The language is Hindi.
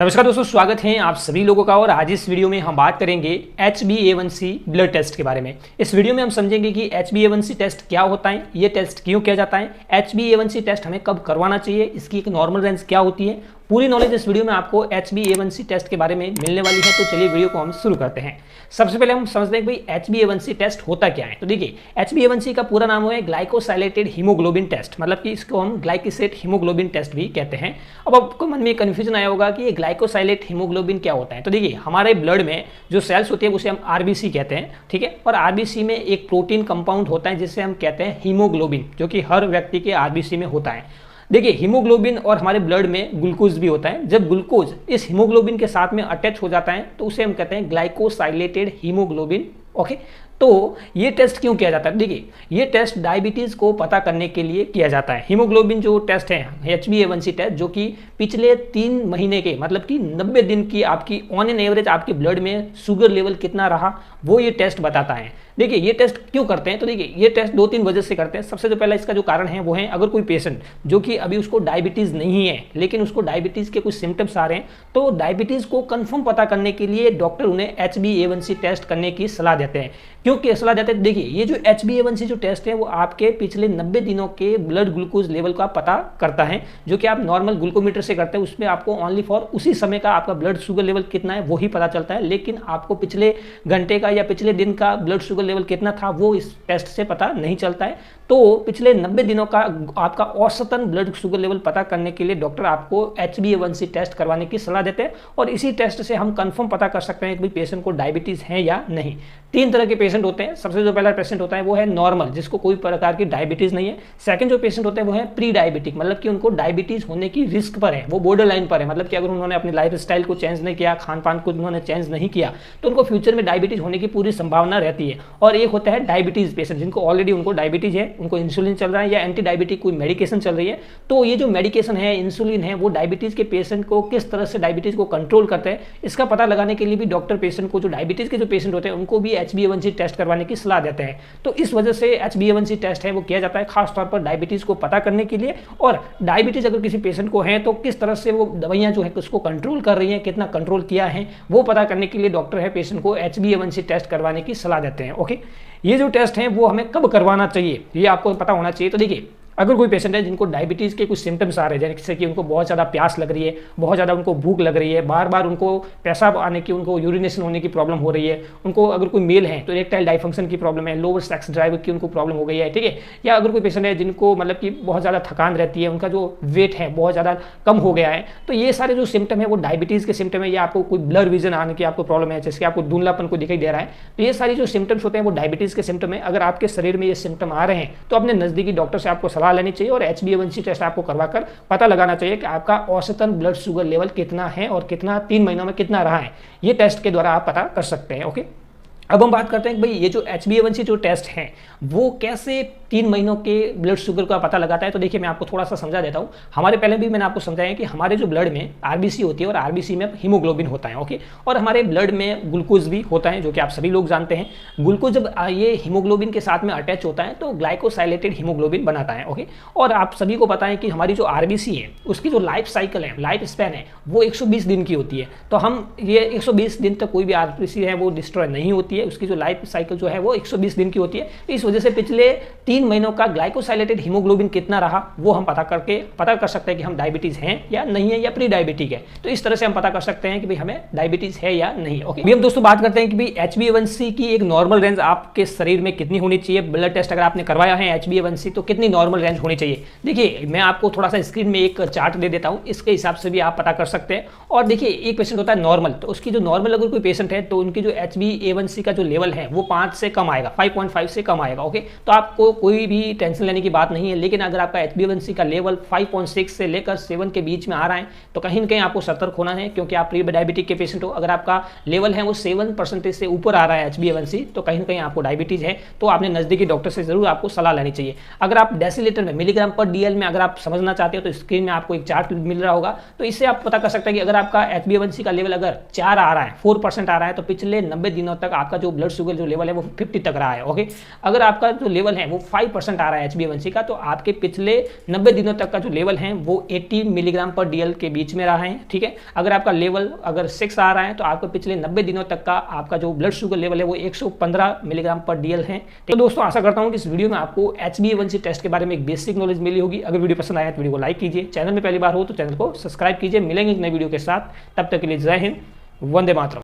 नमस्कार दोस्तों, स्वागत है आप सभी लोगों का। और आज इस वीडियो में हम बात करेंगे HbA1c ब्लड टेस्ट के बारे में। इस वीडियो में हम समझेंगे कि HbA1c टेस्ट क्या होता है, ये टेस्ट क्यों किया जाता है, HbA1c टेस्ट हमें कब करवाना चाहिए, इसकी एक नॉर्मल रेंज क्या होती है। पूरी नॉलेज इस वीडियो में आपको HbA1c टेस्ट के बारे में मिलने वाली है। तो चलिए वीडियो को हम शुरू करते हैं। सबसे पहले हम समझते हैं कि भाई HbA1c टेस्ट होता क्या है। तो देखिए, HbA1c का पूरा नाम है ग्लाइकोसाइलेटेड हीमोग्लोबिन टेस्ट, मतलब कि इसको हम ग्लाइकोसेट हीमोग्लोबिन टेस्ट भी कहते हैं। अब आपको मन में कन्फ्यूजन आया होगा कि ये ग्लाइकोसाइलेट हीमोग्लोबिन क्या होता है। तो देखिए, हमारे ब्लड में जो सेल्स होती है उसे हम RBC कहते हैं, ठीक है। और RBC में एक प्रोटीन कंपाउंड होता है जिसे हम कहते हैं हीमोग्लोबिन, जो कि हर व्यक्ति के RBC में होता है। देखिए, हीमोग्लोबिन और हमारे ब्लड में ग्लूकोज भी होता है। जब ग्लूकोज इस हीमोग्लोबिन के साथ में अटैच हो जाता है तो उसे हम कहते हैं ग्लाइकोसाइलेटेड हीमोग्लोबिन। ओके, तो ये टेस्ट क्यों किया जाता है? देखिए, ये टेस्ट डायबिटीज को पता करने के लिए किया जाता है। हीमोग्लोबिन जो टेस्ट है HbA1c टेस्ट, जो कि पिछले 3 महीने के मतलब कि 90 दिन की आपकी ऑन एन एवरेज आपके ब्लड में शुगर लेवल कितना रहा, वो ये टेस्ट बताता है। देखिए, ये टेस्ट क्यों करते हैं? तो देखिए, ये टेस्ट 2-3 वजह से करते हैं। सबसे जो पहला इसका जो कारण है वो है, अगर कोई पेशेंट जो कि अभी उसको डायबिटीज नहीं है लेकिन उसको डायबिटीज के कुछ सिम्टम्स आ रहे हैं, तो डायबिटीज को कंफर्म पता करने के लिए डॉक्टर उन्हें HbA1c टेस्ट करने की सलाह देते हैं। क्योंकि सलाह देते हैं, देखिए, ये जो HbA1c जो टेस्ट है वो आपके पिछले 90 दिनों के ब्लड ग्लूकोज लेवल का पता करता है, जो कि आप नॉर्मल ग्लूकोमीटर से करते हैं। उसमें आपको ओनली फॉर उसी समय का आपका ब्लड शुगर लेवल कितना है वही पता चलता है, लेकिन आपको पिछले घंटे का या पिछले दिन का ब्लड शुगर लेवल कितना था वो इस टेस्ट से पता नहीं चलता है। तो पिछले 90 दिनों का आपका औसतन ब्लड शुगर लेवल पता करने के लिए डॉक्टर आपको HbA1c टेस्ट करवाने की सलाह देते हैं। और इसी टेस्ट से हम कंफर्म पता कर सकते हैं कि भाई पेशेंट को डायबिटीज है या नहीं। 3 तरह के पेशेंट होते हैं। सबसे जो पहला पेशेंट होता है वो है नॉर्मल, जिसको कोई प्रकार की डायबिटीज नहीं है। सेकंड जो पेशेंट होते हैं वो है प्री डायबिटिक, मतलब कि उनको डायबिटीज होने की रिस्क पर है, वो बॉर्डर लाइन पर है। मतलब कि अगर उन्होंने अपनी लाइफ स्टाइल को चेंज नहीं किया, खान पान को उन्होंने चेंज नहीं किया, तो उनको फ्यूचर में डायबिटीज होने की पूरी संभावना रहती है। और एक होता है डायबिटीज पेशेंट, जिनको ऑलरेडी उनको डायबिटीज है, उनको इंसुलिन चल रहा है या एंटी डायबिटिक कोई मेडिकेशन चल रही है। तो ये जो मेडिकेशन है, इंसुलिन है, वो डायबिटीज के पेशेंट को किस तरह से डायबिटीज को कंट्रोल करते हैं, इसका पता लगाने के लिए भी डॉक्टर पेशेंट को, जो डायबिटीज के जो पेशेंट होते हैं, उनको भी HbA1c टेस्ट करवाने की सलाह देते हैं। तो इस वजह से HbA1c टेस्ट है वो किया जाता है, खासतौर पर डायबिटीज को पता करने के लिए। और डायबिटीज अगर किसी पेशेंट को है तो किस तरह से वो दवाइयां जो है उसको कंट्रोल कर रही हैं, कितना कंट्रोल किया है, वो पता करने के लिए डॉक्टर है पेशेंट को HbA1c टेस्ट करवाने की सलाह देते हैं। ओके, ये जो टेस्ट है वो हमें कब करवाना चाहिए ये आपको पता होना चाहिए। तो देखिए, अगर कोई पेशेंट है जिनको डायबिटीज़ के कुछ सिम्टम्स आ रहे हैं, जैसे कि उनको बहुत ज़्यादा प्यास लग रही है, बहुत ज़्यादा उनको भूख लग रही है, बार बार उनको पेशाब आने की, उनको यूरिनेशन होने की प्रॉब्लम हो रही है, उनको अगर कोई मेल है तो इरेक्टाइल डाइफंक्शन की प्रॉब्लम है, लोअर सेक्स ड्राइव की उनको प्रॉब्लम हो गई है, ठीक है। या अगर कोई पेशेंट है जिनको मतलब कि बहुत ज़्यादा थकान रहती है, उनका जो वेट है बहुत ज़्यादा कम हो गया है, तो ये सारे जो सिम्टम है वो डायबिटीज़ के सिम्टम है। या आपको कोई ब्लर विजन आने की आपको प्रॉब्लम है, जैसे कि आपको धुंधलापन को दिखाई दे रहा है, तो ये सारी जो सिम्टम्स होते हैं वो डायबिटीज़ के सिम्टम है। अगर आपके शरीर में ये सिम्टम आ रहे हैं तो अपने नज़दीकी डॉक्टर से आपको सलाह लेनी चाहिए और HbA1c टेस्ट आपको करवाकर पता लगाना चाहिए कि आपका औसतन ब्लड शुगर लेवल कितना है और कितना 3 महीनों में कितना रहा है। ये टेस्ट के द्वारा आप पता कर सकते हैं। ओके, अब हम बात करते हैं कि भाई ये जो HbA1c जो टेस्ट है वो कैसे 3 महीनों के ब्लड शुगर का पता लगाता है। तो देखिए, मैं आपको थोड़ा सा समझा देता हूँ। हमारे पहले भी मैंने आपको समझाया कि हमारे जो ब्लड में RBC होती है और RBC में हीमोग्लोबिन होता है। ओके, और हमारे ब्लड में ग्लूकोज भी होता है, जो कि आप सभी लोग जानते हैं। ग्लूकोज जब ये हीमोग्लोबिन के साथ में अटैच होता है तो ग्लाइकोसाइलेटेड हीमोग्लोबिन बनाता है। ओके, और आप सभी को पता है कि हमारी जो RBC है उसकी जो लाइफ साइकिल है, लाइफ स्पैन है, वो 120 दिन की होती है। तो हम ये 120 दिन तक कोई भी RBC है वो डिस्ट्रॉय नहीं होती है, उसकी जो लाइफ साइकिल जो है वो 120 दिन की होती है। तो इस वजह से पिछले 3 महीनों का ग्लाइकोसाइलेटेड हीमोग्लोबिन कितना रहा वो हम पता कर सकते हैं कि हम डायबिटीज हैं या नहीं है, या प्री डायबिटिक है। तो इस तरह से हम पता कर सकते हैं कि भाई हमें डायबिटीज है या नहीं। ओके, अभी हम दोस्तों बात करते हैं कि भाई HbA1c की एक नॉर्मल रेंज आपके शरीर में कितनी होनी चाहिए। ब्लड टेस्ट अगर आपने करवाया है HbA1c तो कितनी नॉर्मल रेंज होनी चाहिए। देखिए, मैं आपको थोड़ा सा स्क्रीन में एक चार्ट दे देता हूँ, इसके हिसाब से भी आप पता कर सकते हैं। और देखिए, एक पेशेंट होता है नॉर्मल, तो उसकी जो नॉर्मल अगर कोई पेशेंट है तो उनकी जो HbA1c का जो लेवल है वो 5 से कम आएगा, 5.5 से कम आएगा। ओके, तो आपको कोई भी टेंशन लेने की बात नहीं है। लेकिन अगर आपका HbA1c का लेवल 5.6 से लेकर 7 के बीच में आ रहा है तो कहीं ना कहीं आपको सतर्क होना है, क्योंकि आप प्री डायबिटिक के पेशेंट हो। अगर आपका लेवल है वो 7% से ऊपर आ रहा है HbA1c, तो कहीं ना कहीं आपको डायबिटीज है। तो आपने नजदीकी डॉक्टर से जरूर आपको सलाह लेनी चाहिए। अगर आप डेसीलीटर में, मिलीग्राम पर DL में अगर आप समझना चाहते हो तो स्क्रीन में आपको एक चार्ट मिल रहा होगा, तो इससे आप पता कर सकते हैं कि अगर आपका HbA1c का लेवल अगर 4 आ रहा है, 4% आ रहा है, तो पिछले 90 दिनों तक आपका जो ब्लड शुगर जो लेवल है वो 50 तक रहा है। ओके, अगर आपका जो लेवल है वो 5% आ रहा है HbA1c का, तो आपके पिछले 90 दिनों तक का जो लेवल है वो 80 मिलीग्राम पर DL के बीच में रहा है। ठीक है, अगर आपका लेवल अगर 6 आ रहा है तो आपको पिछले 90 दिनों तक का आपका जो ब्लड शुगर लेवल है वो 115 मिलीग्राम पर DL है। तो दोस्तों आशा करता हूँ कि इस वीडियो में आपको HbA1c टेस्ट के बारे में एक बेसिक नॉलेज मिली होगी। अगर वीडियो पसंद आया तो वीडियो को लाइक कीजिए, चैनल में पहली बार हो तो चैनल को सब्सक्राइब कीजिए। मिलेंगे एक नए वीडियो के साथ, तब तक के लिए जय हिंद, वंदे मातरम।